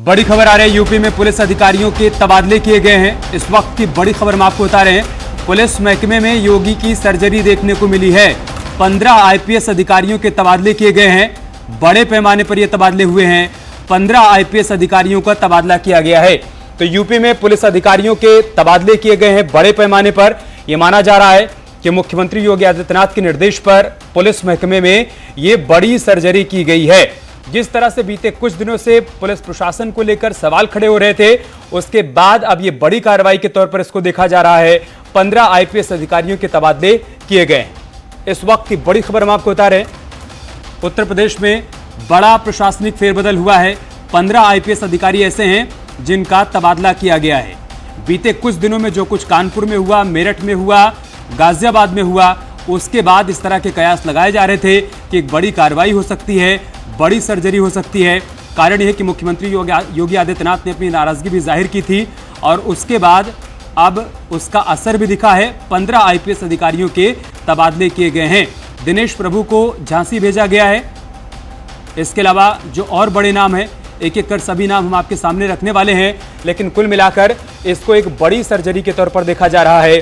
बड़ी खबर आ रही है, यूपी में पुलिस अधिकारियों के तबादले किए गए हैं। इस वक्त की बड़ी खबर हम आपको बता रहे हैं। पुलिस महकमे में योगी की सर्जरी देखने को मिली है। 15 आईपीएस अधिकारियों के तबादले किए गए हैं। बड़े पैमाने पर यह तबादले हुए हैं। 15 आईपीएस अधिकारियों का तबादला किया गया है। तो यूपी में पुलिस अधिकारियों के तबादले किए गए हैं बड़े पैमाने पर। यह माना जा रहा है कि मुख्यमंत्री योगी आदित्यनाथ के निर्देश पर पुलिस महकमे में यह बड़ी सर्जरी की गई है। जिस तरह से बीते कुछ दिनों से पुलिस प्रशासन को लेकर सवाल खड़े हो रहे थे, उसके बाद अब यह बड़ी कार्रवाई के तौर पर इसको देखा जा रहा है। 15 आईपीएस अधिकारियों के तबादले किए गए हैं। इस वक्त की बड़ी खबर हम आपको बता रहे हैं। उत्तर प्रदेश में बड़ा प्रशासनिक फेरबदल हुआ है। 15 आईपीएस अधिकारी ऐसे हैं जिनका तबादला किया गया है। बीते कुछ दिनों में जो कुछ कानपुर में हुआ, मेरठ में हुआ, गाजियाबाद में हुआ, उसके बाद इस तरह के कयास लगाए जा रहे थे कि एक बड़ी कार्रवाई हो सकती है, बड़ी सर्जरी हो सकती है। कारण यह है कि मुख्यमंत्री योगी आदित्यनाथ ने अपनी नाराजगी भी जाहिर की थी और उसके बाद अब उसका असर भी दिखा है। 15 आईपीएस अधिकारियों के तबादले किए गए हैं। दिनेश प्रभु को झांसी भेजा गया है। इसके अलावा जो और बड़े नाम हैं, एक एक कर सभी नाम हम आपके सामने रखने वाले हैं, लेकिन कुल मिलाकर इसको एक बड़ी सर्जरी के तौर पर देखा जा रहा है,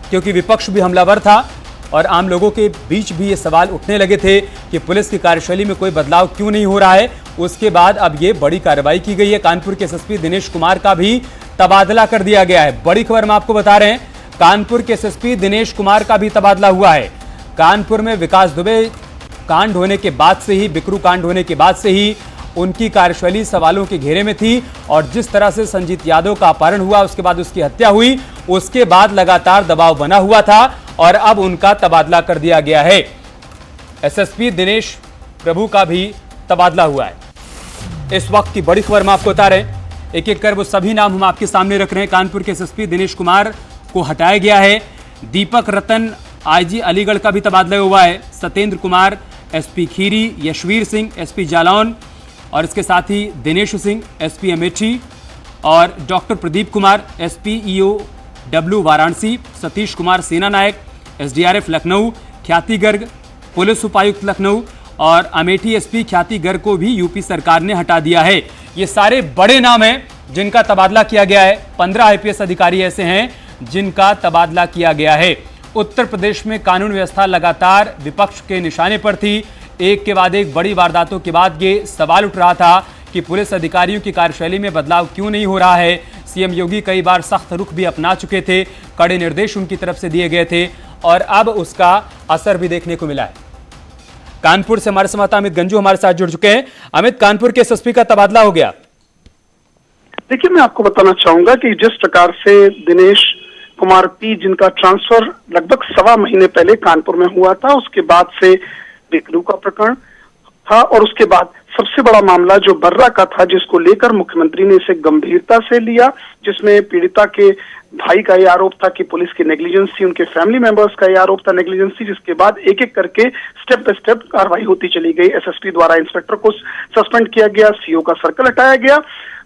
क्योंकि विपक्ष भी हमलावर था और आम लोगों के बीच भी ये सवाल उठने लगे थे कि पुलिस की कार्यशैली में कोई बदलाव क्यों नहीं हो रहा है। उसके बाद अब ये बड़ी कार्रवाई की गई है। कानपुर के एसएसपी दिनेश कुमार का भी तबादला कर दिया गया है। बड़ी खबर हम आपको बता रहे हैं, कानपुर के एसएसपी दिनेश कुमार का भी तबादला हुआ है। कानपुर में विकास दुबे कांड होने के बाद से ही, बिकरू कांड होने के बाद से ही उनकी कार्यशैली सवालों के घेरे में थी और जिस तरह से संजीत यादव का अपहरण हुआ, उसके बाद उसकी हत्या हुई, उसके बाद लगातार दबाव बना हुआ था और अब उनका तबादला कर दिया गया है। एसएसपी दिनेश प्रभु का भी तबादला हुआ है। इस वक्त की बड़ी खबर हम आपको बता रहे हैं। एक एक कर वो सभी नाम हम आपके सामने रख रहे हैं। कानपुर के एसएसपी दिनेश कुमार को हटाया गया है। दीपक रतन आईजी अलीगढ़ का भी तबादला हुआ है। सत्येंद्र कुमार एसपी खीरी, यशवीर सिंह एसपी जालौन और इसके साथ ही दिनेश सिंह एसपी अमेठी और doctor Pradeep Kumar SP EOW Varanasi, Satish Kumar सेना नायक एसडीआरएफ लखनऊ, ख्याति गर्ग पुलिस उपायुक्त लखनऊ और अमेठी एसपी ख्याति गर्ग को भी यूपी सरकार ने हटा दिया है। ये सारे बड़े नाम हैं जिनका तबादला किया गया है। 15 आईपीएस अधिकारी ऐसे हैं जिनका तबादला किया गया है। उत्तर प्रदेश में कानून व्यवस्था लगातार विपक्ष के निशाने पर थी। एक के बाद एक बड़ी वारदातों के बाद ये सवाल उठ रहा था कि पुलिस अधिकारियों की कार्यशैली में बदलाव क्यों नहीं हो रहा है। सीएम योगी कई बार सख्त रुख भी अपना चुके थे, कड़े निर्देश उनकी तरफ से दिए गए थे और अब उसका असर भी देखने को मिला है। कानपुर से हमारे संवाददाता अमित गंजू हमारे साथ जुड़ चुके हैं। अमित, कानपुर के एसएसपी का तबादला हो गया। देखिए, मैं आपको बताना चाहूंगा कि जिस प्रकार से दिनेश कुमार पी, जिनका ट्रांसफर लगभग 1.25 महीने पहले कानपुर में हुआ था, उसके बाद से बिकरू का प्रकरण था और उसके बाद सबसे बड़ा मामला जो बर्रा का था, जिसको लेकर मुख्यमंत्री ने इसे गंभीरता से लिया, जिसमें पीड़िता के भाई का यह आरोप था कि पुलिस की नेग्लिजेंस थी, उनके फैमिली मेंबर्स का यह आरोप था नेग्लिजेंस थी, जिसके बाद एक एक करके स्टेप बाय स्टेप कार्रवाई होती चली गई। एसएसपी द्वारा इंस्पेक्टर को सस्पेंड किया गया, सीओ का सर्कल हटाया गया।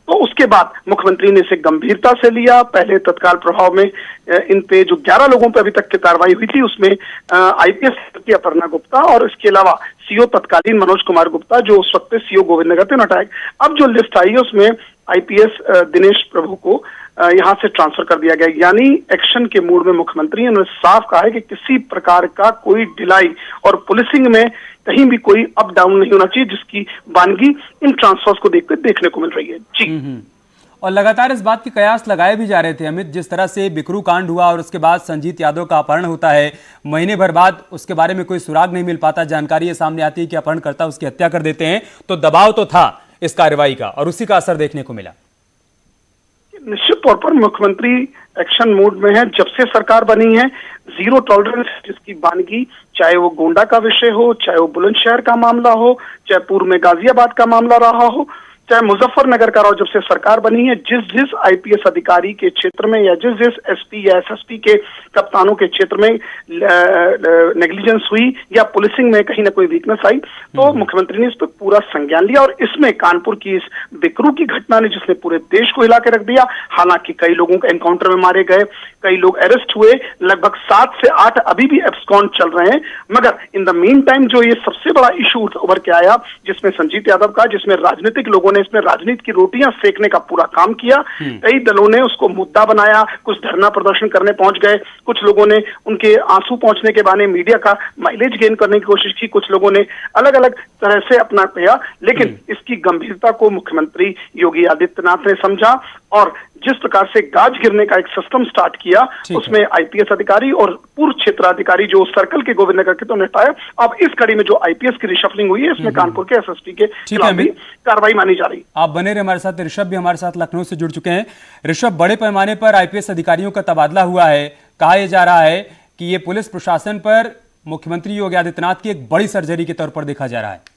तो उसके बाद मुख्यमंत्री ने इसे गंभीरता से लिया। पहले तत्काल प्रभाव में इन पे जो 11 लोगों पे अभी तक की कार्रवाई हुई थी, उसमें आईपीएस की अपर्णा गुप्ता और इसके अलावा सीओ तत्कालीन मनोज कुमार गुप्ता, जो उस वक्त सीओ गोविंद नगर थे, हटाए। अब जो लिस्ट आई है उसमें आईपीएस दिनेश प्रभु को यहां से ट्रांसफर कर दिया गया। यानी एक्शन के मूड में मुख्यमंत्री ने साफ कहा है कि किसी प्रकार का कोई डिलाई और पुलिसिंग में कहीं भी कोई अप डाउन नहीं होना चाहिए, जिसकी वानगी इन ट्रांसफर्स को देखकर देखने को मिल रही है। जी। और लगातार इस बात के कयास लगाए भी जा रहे थे अमित, जिस तरह से बिकरू कांड हुआ और उसके बाद संजीत यादव का अपहरण होता है, महीने भर बाद उसके बारे में कोई सुराग नहीं मिल पाता, जानकारी ये सामने आती है कि अपहरणकर्ता उसकी हत्या कर देते हैं। तो दबाव तो था इस कार्रवाई का और उसी का असर देखने को मिला। निश्चित तौर पर मुख्यमंत्री एक्शन मोड में है। जब से सरकार बनी है, जीरो टॉलरेंस जिसकी वानगी, चाहे वो गोंडा का विषय हो, चाहे वो बुलंदशहर का मामला हो, चाहे पूर्व में गाजियाबाद का मामला रहा हो, चाहे मुजफ्फरनगर का रहो, जब से सरकार बनी है, जिस आईपीएस अधिकारी के क्षेत्र में या जिस एसपी या एसएसपी के कप्तानों के क्षेत्र में नेग्लिजेंस हुई या पुलिसिंग में कहीं ना कोई वीकनेस आई, तो मुख्यमंत्री ने इस पर पूरा संज्ञान लिया। और इसमें कानपुर की इस बिकरू की घटना ने, जिसने पूरे देश को हिला के रख दिया। हालांकि कई लोगों को एनकाउंटर में मारे गए, कई लोग अरेस्ट हुए, लगभग 7 से 8 अभी भी एब्सकॉन्ड चल रहे हैं। मगर इन द मीन टाइम जो ये सबसे बड़ा इशू उभर के आया, जिसमें संजीत यादव का, जिसमें राजनीतिक लोगों ने ने इसमें राजनीति की रोटियां सेकने का पूरा काम किया। कई दलों ने उसको मुद्दा बनाया, कुछ धरना प्रदर्शन करने पहुंच गए, कुछ लोगों ने उनके आंसू पहुंचने के बहाने मीडिया का माइलेज गेन करने की कोशिश की, कुछ लोगों ने अलग अलग तरह से अपना किया, लेकिन इसकी गंभीरता को मुख्यमंत्री योगी आदित्यनाथ ने समझा और जिस प्रकार से गाज गिरने का एक सिस्टम स्टार्ट किया, उसमें आईपीएस अधिकारी और पूर्व क्षेत्राधिकारी जो सर्कल के गोविंद नगर के तो हटाया। अब इस कड़ी में जो आईपीएस की रिशफलिंग हुई है, इसमें कानपुर के एसएसपी के खिलाफ भी कार्रवाई मानी जा रही। आप बने रहे हमारे साथ। ऋषभ भी हमारे साथ लखनऊ से जुड़ चुके हैं। ऋषभ, बड़े पैमाने पर आईपीएस अधिकारियों का तबादला हुआ है। कहा यह जा रहा है कि ये पुलिस प्रशासन पर मुख्यमंत्री योगी आदित्यनाथ की एक बड़ी सर्जरी के तौर पर देखा जा रहा है।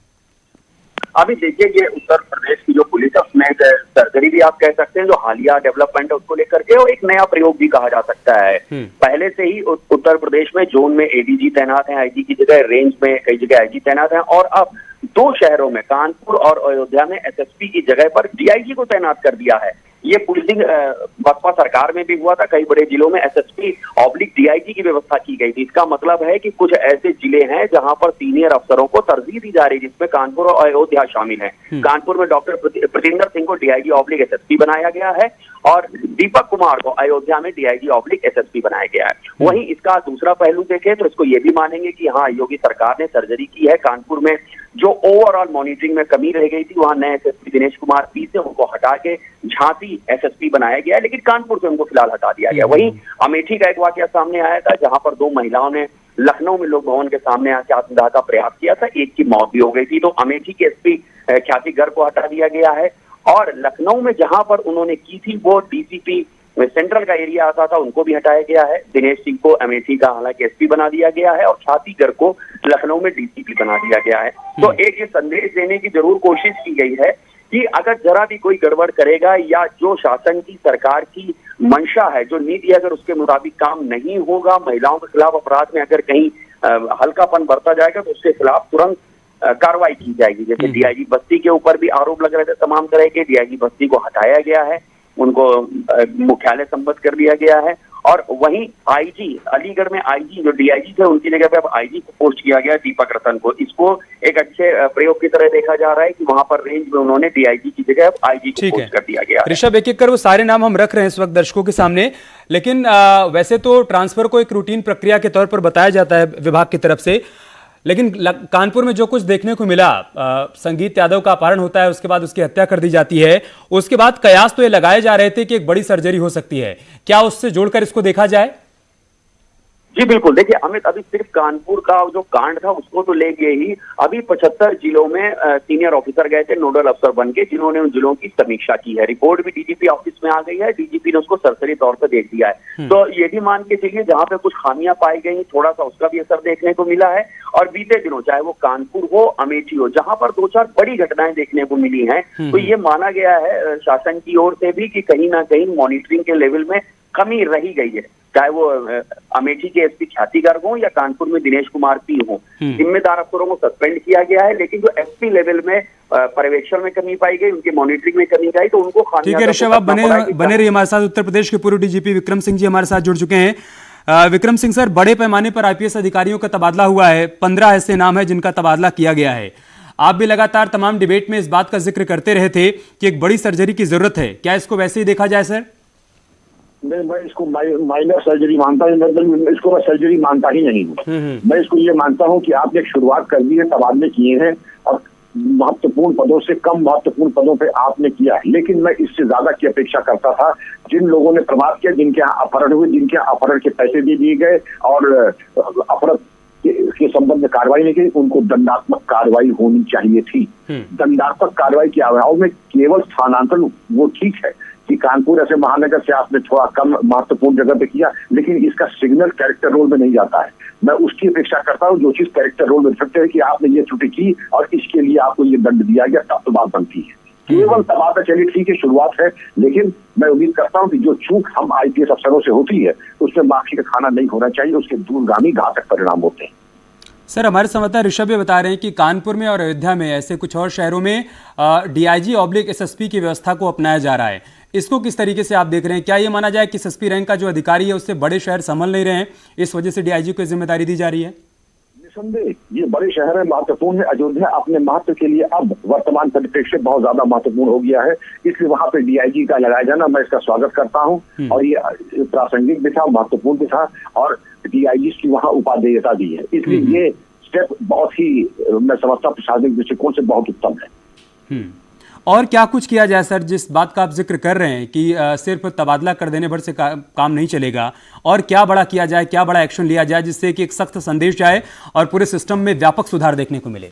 अभी देखिए, ये उत्तर प्रदेश की जो पुलिस है उसमें एक सर्जरी भी आप कह सकते हैं, जो हालिया डेवलपमेंट है उसको लेकर के, और एक नया प्रयोग भी कहा जा सकता है। पहले से ही उत्तर प्रदेश में जोन में एडीजी तैनात हैं, आईजी की जगह रेंज में कई जगह आईजी तैनात हैं, और अब 2 शहरों में कानपुर और अयोध्या में एसएसपी की जगह पर डीआईजी को तैनात कर दिया है। ये पुलिसिंग बसपा सरकार में भी हुआ था, कई बड़े जिलों में एसएसपी ऑब्लिक डीआईजी की व्यवस्था की गई थी। इसका मतलब है कि कुछ ऐसे जिले हैं जहां पर सीनियर अफसरों को तरजीह दी जा रही है, जिसमें कानपुर और अयोध्या शामिल है। कानपुर में डॉक्टर प्रतिंदर सिंह को डीआईजी ऑब्लिक एसएसपी बनाया गया है और दीपक कुमार को अयोध्या में डीआईजी ऑब्लिक एसएसपी बनाया गया है। वहीं इसका दूसरा पहलू देखें तो इसको ये भी मानेंगे कि हाँ, योगी सरकार ने सर्जरी की है। कानपुर में जो ओवरऑल मॉनिटरिंग में कमी रह गई थी, वहां नए एसएसपी दिनेश कुमार पी से उनको हटा के झांसी एसएसपी बनाया गया है, लेकिन कानपुर से उनको फिलहाल हटा दिया गया। वहीं अमेठी का एक वाकया सामने आया था, जहां पर 2 महिलाओं ने लखनऊ में लोक भवन के सामने आकर आत्मदाह का प्रयास किया था, एक की मौत भी हो गई थी। तो अमेठी के एसपी ख्याति गर्ग को हटा दिया गया है, और लखनऊ में जहां पर उन्होंने की थी वो डीसीपी सेंट्रल का एरिया आता था, उनको भी हटाया गया है। दिनेश सिंह को अमेठी का हालांकि एसपी बना दिया गया है और ख्याति गर्ग को लखनऊ में डीसीपी बना दिया गया है। तो एक ये संदेश देने की जरूर कोशिश की गई है कि अगर जरा भी कोई गड़बड़ करेगा या जो शासन की सरकार की मंशा है, जो नीति अगर उसके मुताबिक काम नहीं होगा, महिलाओं के खिलाफ अपराध में अगर कहीं हल्कापन बरता जाएगा तो उसके खिलाफ तुरंत कार्रवाई की जाएगी। जैसे डीआईजी बस्ती के ऊपर भी आरोप लग रहे थे तमाम तरह के, डीआईजी बस्ती को हटाया गया है, उनको मुख्यालय संबद्ध कर दिया गया है। और वहीं आईजी अलीगढ़ में आईजी जो डीआईजी थे उनकी जगह पे अब आईजी को पोस्ट किया गया दीपक रतन को। इसको एक अच्छे प्रयोग की तरह देखा जा रहा है कि वहां पर रेंज में उन्होंने डीआईजी की जगह अब आईजी को पोस्ट कर दिया गया। ऋषभ, एक एक कर वो सारे नाम हम रख रहे हैं इस वक्त दर्शकों के सामने, लेकिन वैसे तो ट्रांसफर को एक रूटीन प्रक्रिया के तौर पर बताया जाता है विभाग की तरफ से, लेकिन कानपुर में जो कुछ देखने को मिला, संगीत यादव का अपहरण होता है, उसके बाद उसकी हत्या कर दी जाती है, उसके बाद कयास तो ये लगाए जा रहे थे कि एक बड़ी सर्जरी हो सकती है। क्या उससे जोड़कर इसको देखा जाए? जी बिल्कुल। देखिए अमित, अभी सिर्फ कानपुर का जो कांड था उसको तो ले गए ही, अभी 75 जिलों में सीनियर ऑफिसर गए थे नोडल अफसर बन के, जिन्होंने उन जिलों की समीक्षा की है। रिपोर्ट भी डीजीपी ऑफिस में आ गई है, डीजीपी ने उसको सरसरी तौर पर देख दिया है। तो ये भी मान के चलिए जहां पे कुछ खामियां पाई गई, थोड़ा सा उसका भी असर देखने को मिला है। और बीते दिनों चाहे वो कानपुर हो, अमेठी हो, जहां पर 2-4 बड़ी घटनाएं देखने को मिली हैं, तो ये माना गया है शासन की ओर से भी कि कहीं ना कहीं मॉनिटरिंग के लेवल में कमी रही गई है। चाहे वो अमेठी के एसपी ख्याति गर्ग हो या कानपुर में दिनेश कुमार पी हो, जिम्मेदार अफसरों को सस्पेंड किया गया है, लेकिन जो एसपी लेवल में पर्यवेक्षण में कमी पाई गई, उनकी मॉनिटरिंग में कमी आई, तो उनको ठीक है ऋषभ, आप बने रहिए हमारे साथ। उत्तर प्रदेश के पूर्व डीजीपी विक्रम सिंह जी हमारे साथ जुड़ चुके हैं। विक्रम सिंह सर, बड़े पैमाने पर आईपीएस अधिकारियों का तबादला हुआ है, 15 ऐसे नाम है जिनका तबादला किया गया है। आप भी लगातार तमाम डिबेट में इस बात का जिक्र करते रहे थे कि एक बड़ी सर्जरी की जरूरत है, क्या इसको वैसे ही देखा जाए सर? मैं इसको माइनर सर्जरी मानता हूँ, इसको मैं सर्जरी मानता ही नहीं हूँ। मैं इसको ये मानता हूँ कि आपने एक शुरुआत कर दी है, तबादले किए हैं और महत्वपूर्ण पदों से कम महत्वपूर्ण पदों पे आपने किया है, लेकिन मैं इससे ज्यादा की अपेक्षा करता था। जिन लोगों ने प्रवास किया, जिनके यहाँ अपहरण हुए, जिनके अपहरण के पैसे भी दिए गए और अपहरण के संबंध में कार्रवाई नहीं की, उनको दंडात्मक कार्रवाई होनी चाहिए थी। दंडात्मक कार्रवाई की आवश्यकता में केवल स्थानांतरण वो ठीक है कि कानपुर ऐसे महानगर से आपने थोड़ा कम महत्वपूर्ण जगह पे किया, लेकिन इसका सिग्नल कैरेक्टर रोल में नहीं जाता है। मैं उसकी अपेक्षा करता हूँ जो चीज कैरेक्टर रोल में सकते हैं कि आपने ये त्रुटि की और इसके लिए आपको ये दंड दिया गया, तब तो बात बनती है। केवल तबादला चलिए ठीक है, शुरुआत है, लेकिन मैं उम्मीद करता हूँ कि जो चूक हम आईपीएस अफसरों से होती है उसमें माफी का खाना नहीं होना चाहिए, उसके दूरगामी घातक परिणाम होते हैं। सर, हमारे संवाददाता ऋषभ ये बता रहे हैं कि कानपुर में और अयोध्या में ऐसे कुछ और शहरों में डीआईजी ऑब्लिक एसएसपी की व्यवस्था को अपनाया जा रहा है। इसको किस तरीके से आप देख रहे हैं? क्या ये माना जाए कि एसएसपी रैंक का जो अधिकारी है उससे बड़े शहर संभल नहीं रहे हैं, इस वजह से डीआईजी को जिम्मेदारी दी जा रही है? निस्संदेह ये बड़े शहर है, महत्वपूर्ण है। अयोध्या अपने महत्व के लिए अब वर्तमान परिप्रेक्ष्य बहुत ज्यादा महत्वपूर्ण हो गया है, इसलिए वहां पे डीआईजी का लगाया जाना मैं इसका स्वागत करता हूं। और ये प्रासंगिक भी था, महत्वपूर्ण भी था, और डीआईजी की वहां उपादेयता दी है, इसलिए ये स्टेप बहुत ही मैं समझता हूँ प्रशासनिक दृष्टिकोण से बहुत उत्तम है। और क्या कुछ किया जाए सर, जिस बात का आप जिक्र कर रहे हैं कि सिर्फ तबादला कर देने भर से काम नहीं चलेगा, और क्या बड़ा किया जाए, क्या बड़ा एक्शन लिया जाए जिससे कि एक सख्त संदेश जाए और पूरे सिस्टम में व्यापक सुधार देखने को मिले?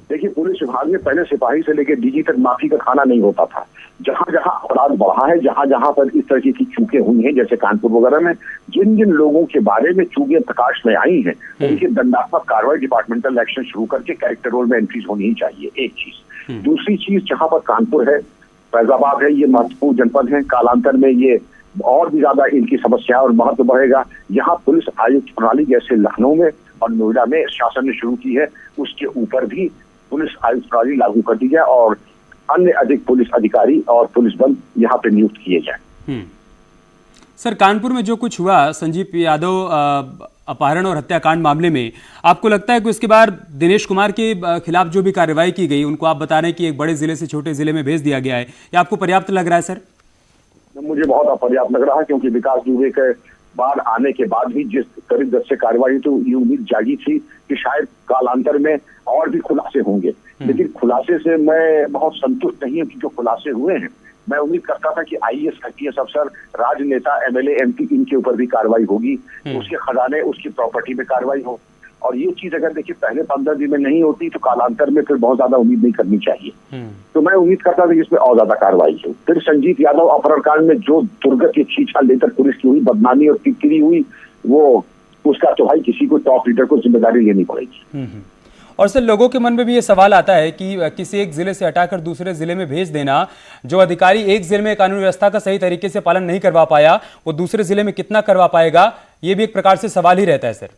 देखिए, पुलिस विभाग में पहले सिपाही से लेकर डीजी तक माफी का खाना नहीं होता था। जहां जहां अपराध बढ़ा है, जहां जहां पर इस तरह की चूकें हुई हैं, जैसे कानपुर वगैरह में जिन जिन लोगों के बारे में चूकें प्रकाश में आई हैं, उनकी दंडात्मक कार्रवाई, डिपार्टमेंटल एक्शन शुरू करके कैरेक्टर रोल में एंट्रीज होनी ही चाहिए, एक चीज। दूसरी चीज, जहां पर कानपुर है, फैजाबाद है, ये महत्वपूर्ण जनपद है, कालांतर में ये और भी ज्यादा इनकी समस्या और महत्व बढ़ेगा। यहाँ पुलिस आयुक्त प्रणाली जैसे लखनऊ में और नोएडा में शासन ने शुरू की है, उसके ऊपर भी पुलिस आयुक्त प्रणाली लागू कर दी जाए और अन्य अधिक पुलिस अधिकारी और पुलिस बल यहाँ पे नियुक्त किए जाए। सर, कानपुर में जो कुछ हुआ संजीव यादव अपहरण और हत्याकांड मामले में, आपको लगता है कि उसके बाद दिनेश कुमार के खिलाफ जो भी कार्रवाई की गई, उनको आप बता रहे हैं कि एक बड़े जिले से छोटे जिले में भेज दिया गया है, या आपको पर्याप्त लग रहा है सर? मुझे बहुत अपर्याप्त लग रहा है, क्योंकि विकास दुबे के बाढ़ आने के बाद भी जिस करीब 10 से कार्रवाई, तो ये उम्मीद जागी थी कि शायद कालांतर में और भी खुलासे होंगे, लेकिन खुलासे से मैं बहुत संतुष्ट नहीं हूँ कि जो खुलासे हुए हैं। मैं उम्मीद करता था कि आईएएस आईपीएस अफसर, राजनेता, एमएलए एमपी, इनके ऊपर भी कार्रवाई होगी, उसके खजाने, उसकी प्रॉपर्टी में कार्रवाई हो। और ये चीज अगर देखिए पहले 15 दिन में नहीं होती तो कालांतर में फिर बहुत ज्यादा उम्मीद नहीं करनी चाहिए। तो मैं उम्मीद करता था कि इसमें और ज्यादा कार्रवाई हो। फिर संजीव यादव अपहरण कांड में जो दुर्गत की छीछाल लेकर पुलिस की हुई बदनामी और टिक्करी हुई, वो उसका तो भाई किसी को, टॉप लीडर को जिम्मेदारी लेनी पड़ेगी। और सर, लोगों के मन में भी ये सवाल आता है कि किसी एक जिले से हटाकर दूसरे जिले में भेज देना, जो अधिकारी एक जिले में कानून व्यवस्था का सही तरीके से पालन नहीं करवा पाया, वो दूसरे जिले में कितना करवा पाएगा, ये भी एक प्रकार से सवाल ही रहता है सर।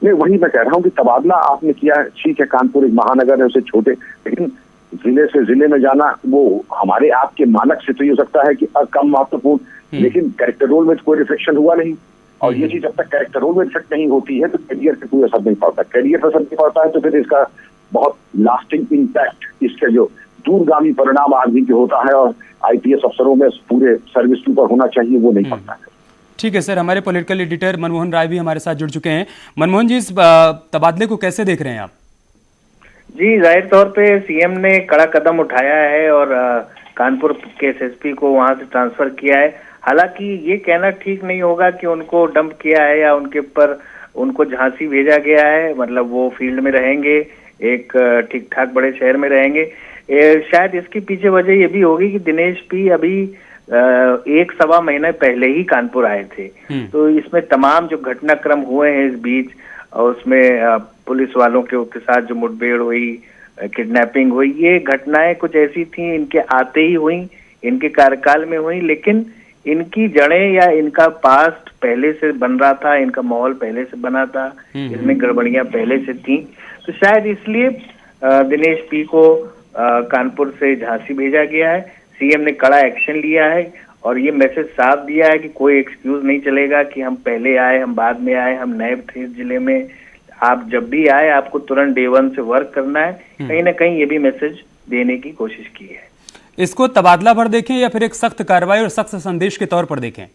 नहीं, वही मैं कह रहा हूँ कि तबादला आपने किया, ठीक है, कानपुर एक महानगर है, उसे छोटे, लेकिन जिले से जिले में जाना वो हमारे आपके मानक से तो ये हो सकता है कि कम महत्वपूर्ण, लेकिन कैरेक्टर रोल में कोई रिफ्लेक्शन हुआ नहीं। और ये चीज जब तक कैरेक्टर रोल में इफेक्ट नहीं होती है तो कैरियर पे कोई असर नहीं पड़ता। कैरियर पर असर नहीं पड़ता है तो फिर इसका बहुत लास्टिंग इम्पैक्ट, इसके जो दूरगामी परिणाम आदमी के होता है और आईपीएस अफसरों में पूरे सर्विस के ऊपर होना चाहिए, वो नहीं पड़ता है। ठीक है सर, हमारे पॉलिटिकल एडिटर मनमोहन राय भी हमारे साथ जुड़ चुके हैं। मनमोहन जी, इस तबादले को कैसे देख रहे हैं आप? जी, जाहिर तौर पे सीएम ने कड़ा कदम उठाया है और कानपुर के एसएसपी को वहां से ट्रांसफर किया है। हालांकि ये कहना ठीक नहीं होगा कि उनको डंप किया है या उनके ऊपर उनको झांसी भेजा गया है, मतलब वो फील्ड में रहेंगे, एक ठीक ठाक बड़े शहर में रहेंगे। शायद इसके पीछे वजह ये भी होगी कि दिनेश पी अभी 1-1.25 महीने पहले ही कानपुर आए थे, तो इसमें तमाम जो घटनाक्रम हुए हैं इस बीच, और उसमें पुलिस वालों के साथ जो मुठभेड़ हुई, किडनैपिंग हुई, ये घटनाएं कुछ ऐसी थी, इनके आते ही हुई, इनके कार्यकाल में हुई, लेकिन इनकी जड़ें या इनका पास्ट पहले से बन रहा था, इनका माहौल पहले से बना था, इसमें गड़बड़ियां पहले से थी, तो शायद इसलिए दिनेश पी को कानपुर से झांसी भेजा गया है। सीएम ने कड़ा एक्शन लिया है और ये मैसेज साफ दिया है कि कोई एक्सक्यूज नहीं चलेगा कि हम पहले आए, हम बाद में आए, हम नए थे इस जिले में। आप जब भी आए आपको तुरंत डे 1 से वर्क करना है। कहीं ना कहीं ये भी मैसेज देने की कोशिश की है। इसको तबादला भर देखें या फिर एक सख्त कार्रवाई और सख्त संदेश के तौर पर देखें?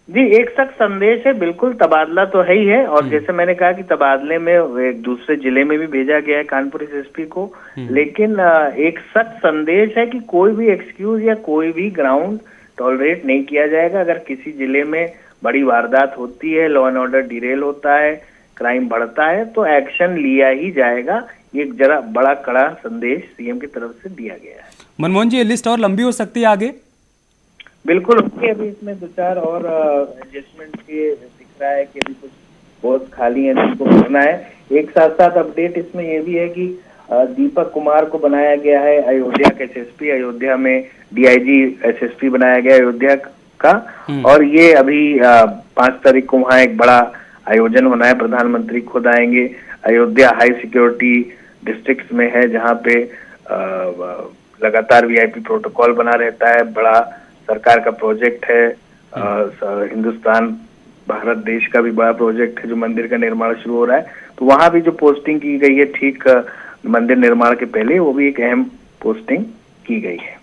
जी, एक सख्त संदेश है, बिल्कुल तबादला तो है ही है। और जैसे मैंने कहा कि तबादले में एक दूसरे जिले में भी भेजा गया है कानपुर एसएसपी को, लेकिन एक सख्त संदेश है कि कोई भी एक्सक्यूज या कोई भी ग्राउंड टॉलरेट नहीं किया जाएगा। अगर किसी जिले में बड़ी वारदात होती है, लॉ एंड ऑर्डर डिरेल होता है, क्राइम बढ़ता है, तो एक्शन लिया ही जाएगा। ये जरा बड़ा कड़ा संदेश सीएम की तरफ से दिया गया है। मनमोहन जी, ये लिस्ट और लंबी हो सकती है आगे? बिल्कुल, अभी इसमें 2-4 और एडजस्टमेंट के दिख रहा है कि अभी कुछ पोस्ट खाली है जिनको भरना है। एक साथ साथ अपडेट इसमें ये भी है कि दीपक कुमार को बनाया गया है अयोध्या के एसएसपी, अयोध्या में डीआईजी एसएसपी बनाया गया अयोध्या का। और ये अभी 5 तारीख को वहाँ एक बड़ा आयोजन होना है, प्रधानमंत्री खुद आएंगे। अयोध्या हाई सिक्योरिटी डिस्ट्रिक्ट में है, जहाँ पे लगातार वीआईपी प्रोटोकॉल बना रहता है, बड़ा सरकार का प्रोजेक्ट है। हिंदुस्तान भारत देश का भी बड़ा प्रोजेक्ट है, जो मंदिर का निर्माण शुरू हो रहा है, तो वहां भी जो पोस्टिंग की गई है ठीक मंदिर निर्माण के पहले, वो भी एक अहम पोस्टिंग की गई है।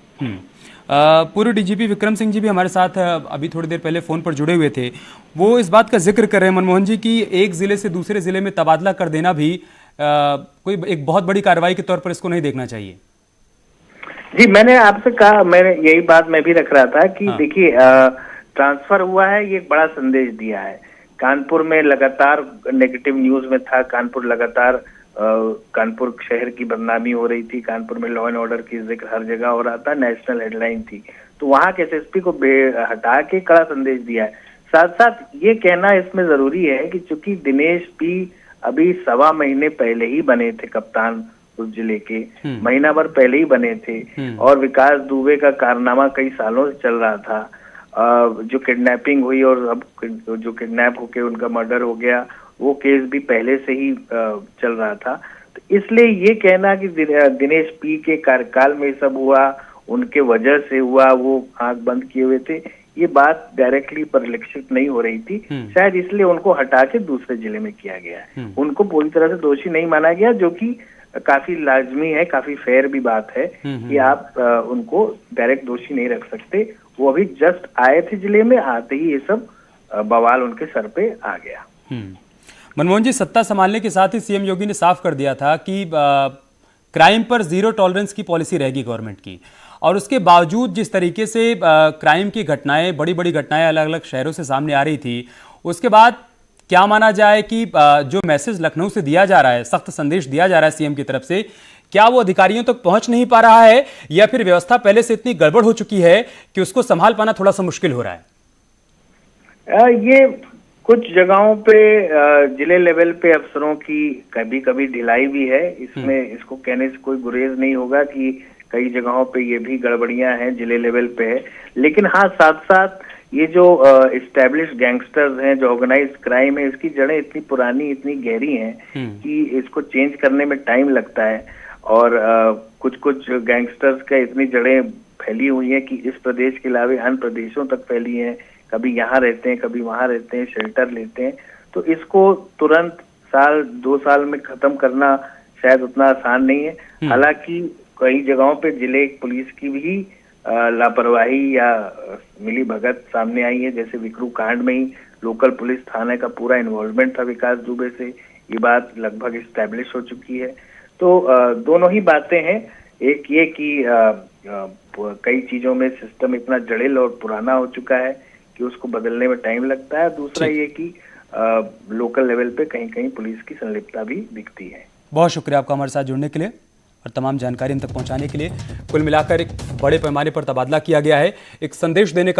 पूर्व डीजीपी विक्रम सिंह जी भी हमारे साथ अभी थोड़ी देर पहले फोन पर जुड़े हुए थे। वो इस बात का जिक्र कर रहे हैं मनमोहन जी कि एक जिले से दूसरे जिले में तबादला कर देना भी कोई एक बहुत बड़ी कार्रवाई के तौर पर इसको नहीं देखना चाहिए। जी, मैंने आपसे कहा, मैंने यही बात मैं भी रख रहा था कि देखिए, ट्रांसफर हुआ है, ये एक बड़ा संदेश दिया है। कानपुर में लगातार नेगेटिव न्यूज में था, कानपुर लगातार कानपुर शहर की बदनामी हो रही थी, कानपुर में लॉ एंड ऑर्डर की जिक्र हर जगह हो रहा था, नेशनल हेडलाइन थी, तो वहां के एसएसपी को हटा के कड़ा संदेश दिया है। साथ साथ ये कहना इसमें जरूरी है कि चूंकि दिनेश पी अभी 1.25 महीने पहले ही बने थे कप्तान उस जिले के, महीना भर पहले ही बने थे, और विकास दुबे का कारनामा कई सालों से चल रहा था। जो किडनैपिंग हुई और अब जो किडनैप होके उनका मर्डर हो गया, वो केस भी पहले से ही चल रहा था। तो इसलिए ये कहना कि दिनेश पी के कार्यकाल में सब हुआ, उनके वजह से हुआ, वो आंख बंद किए हुए थे, ये बात डायरेक्टली परिलक्षित नहीं हो रही थी। शायद इसलिए उनको हटा के दूसरे जिले में किया गया है। उनको पूरी तरह से दोषी नहीं माना गया, जो कि काफी लाजमी है, काफी फेयर भी बात है कि आप उनको डायरेक्ट दोषी नहीं रख सकते। वो अभी जस्ट आए थे जिले में, आते ही ये सब बवाल उनके सर पे आ गया। मनमोहन जी, सत्ता संभालने के साथ ही सीएम योगी ने साफ कर दिया था कि क्राइम पर जीरो टॉलरेंस की पॉलिसी रहेगी गवर्नमेंट की, और उसके बावजूद जिस तरीके से क्राइम की घटनाएं, बड़ी बड़ी घटनाएं अलग अलग शहरों से सामने आ रही थी, उसके बाद क्या माना जाए कि जो मैसेज लखनऊ से दिया जा रहा है, सख्त संदेश दिया जा रहा है सीएम की तरफ से, क्या वो अधिकारियों तक पहुंच नहीं पा रहा है, या फिर व्यवस्था पहले से इतनी गड़बड़ हो चुकी है कि उसको संभाल पाना थोड़ा सा मुश्किल हो रहा है? ये कुछ जगहों पे जिले लेवल पे अफसरों की कभी कभी ढिलाई भी है, इसमें इसको कहने से कोई गुरेज नहीं होगा कि कई जगहों पे ये भी गड़बड़ियां हैं, जिले लेवल पे है। लेकिन हाँ, साथ साथ ये जो एस्टेब्लिश्ड गैंगस्टर्स हैं, जो ऑर्गेनाइज्ड क्राइम है, इसकी जड़ें इतनी पुरानी, इतनी गहरी हैं कि इसको चेंज करने में टाइम लगता है। और कुछ कुछ गैंगस्टर्स का इतनी जड़ें फैली हुई हैं कि इस प्रदेश के अलावा अन्य प्रदेशों तक फैली हैं, कभी यहाँ रहते हैं, कभी वहां रहते हैं, शेल्टर लेते हैं। तो इसको तुरंत 1-2 साल में खत्म करना शायद उतना आसान नहीं है। हालांकि कई जगहों पे जिले पुलिस की भी लापरवाही या मिली भगत सामने आई है, जैसे विक्रू कांड में ही लोकल पुलिस थाने का पूरा इन्वॉल्वमेंट था विकास दुबे से, ये बात लगभग इस्टेब्लिश हो चुकी है। तो दोनों ही बातें हैं, एक ये कि कई चीजों में सिस्टम इतना जटिल और पुराना हो चुका है कि उसको बदलने में टाइम लगता है। दूसरा ये कि लोकल लेवल पे कहीं कहीं पुलिस की संलिप्तता भी दिखती है। बहुत शुक्रिया आपका हमारे साथ जुड़ने के लिए और तमाम जानकारी हम तक पहुंचाने के लिए। कुल मिलाकर एक बड़े पैमाने पर तबादला किया गया है, एक संदेश देने का